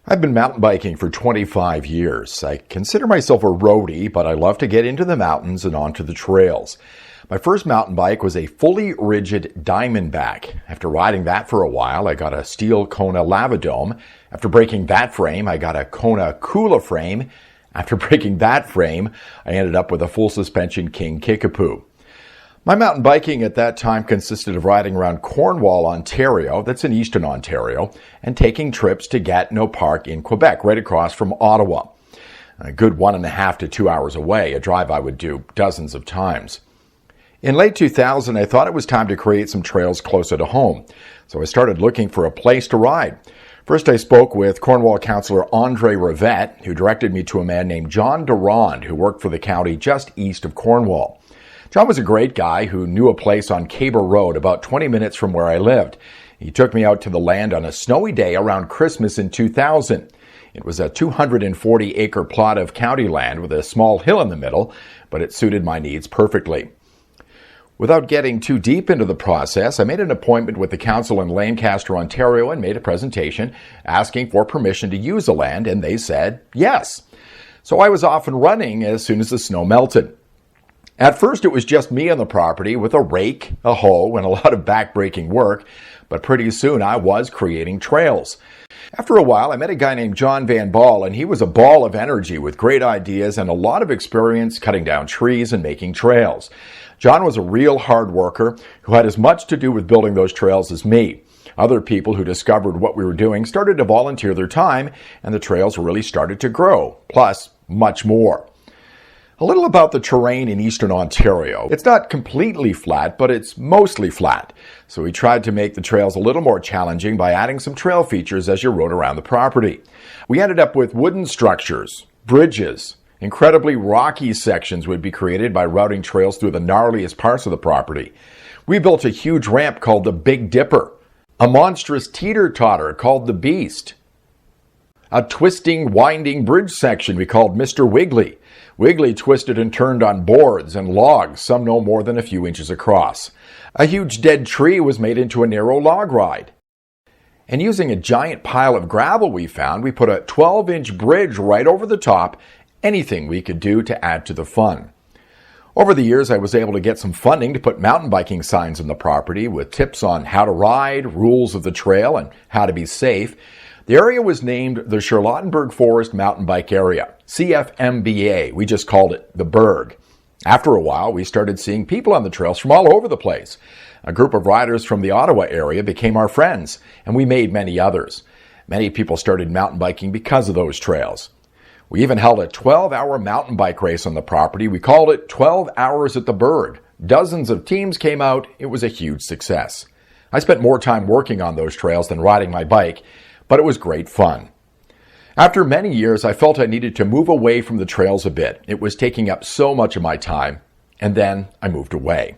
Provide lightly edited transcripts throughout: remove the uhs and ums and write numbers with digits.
I've been mountain biking for 25 years. I consider myself a roadie, but I love to get into the mountains and onto the trails. My first mountain bike was a fully rigid Diamondback. After riding that for a while, I got a steel Kona Lavadome. After breaking that frame, I got a Kona Kula frame. After breaking that frame, I ended up with a full suspension King Kickapoo. My mountain biking at that time consisted of riding around Cornwall, Ontario, that's in eastern Ontario, and taking trips to Gatineau Park in Quebec, right across from Ottawa. A good 1.5 to 2 hours away, a drive I would do dozens of times. In late 2000, I thought it was time to create some trails closer to home, so I started looking for a place to ride. First, I spoke with Cornwall Councillor Andre Rivette, who directed me to a man named John Durand, who worked for the county just east of Cornwall. John was a great guy who knew a place on Caber Road about 20 minutes from where I lived. He took me out to the land on a snowy day around Christmas in 2000. It was a 240-acre plot of county land with a small hill in the middle, but it suited my needs perfectly. Without getting too deep into the process, I made an appointment with the council in Lancaster, Ontario, and made a presentation asking for permission to use the land, and they said yes. So I was off and running as soon as the snow melted. At first, it was just me on the property with a rake, a hoe, and a lot of back-breaking work, but pretty soon I was creating trails. After a while, I met a guy named John Van Ball, and he was a ball of energy with great ideas and a lot of experience cutting down trees and making trails. John was a real hard worker who had as much to do with building those trails as me. Other people who discovered what we were doing started to volunteer their time, and the trails really started to grow, plus much more. A little about the terrain in eastern Ontario. It's not completely flat, but it's mostly flat. So we tried to make the trails a little more challenging by adding some trail features as you rode around the property. We ended up with wooden structures, bridges, incredibly rocky sections would be created by routing trails through the gnarliest parts of the property. We built a huge ramp called the Big Dipper, a monstrous teeter-totter called the Beast, a twisting, winding bridge section we called Mr. Wiggly. Wiggly twisted and turned on boards and logs, some no more than a few inches across. A huge dead tree was made into a narrow log ride. And using a giant pile of gravel we found, we put a 12-inch bridge right over the top, anything we could do to add to the fun. Over the years, I was able to get some funding to put mountain biking signs on the property with tips on how to ride, rules of the trail, and how to be safe. The area was named the Charlottenburg Forest Mountain Bike Area, CFMBA. We just called it the Berg. After a while, we started seeing people on the trails from all over the place. A group of riders from the Ottawa area became our friends, and we made many others. Many people started mountain biking because of those trails. We even held a 12-hour mountain bike race on the property. We called it 12 Hours at the Berg. Dozens of teams came out. It was a huge success. I spent more time working on those trails than riding my bike, but it was great fun. After many years, I felt I needed to move away from the trails a bit. It was taking up so much of my time, and then I moved away.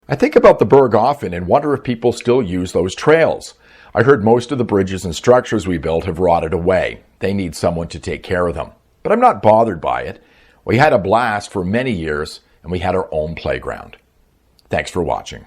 I think about the Berg often and wonder if people still use those trails. I heard most of the bridges and structures we built have rotted away. They need someone to take care of them. But I'm not bothered by it. We had a blast for many years, and we had our own playground. Thanks for watching.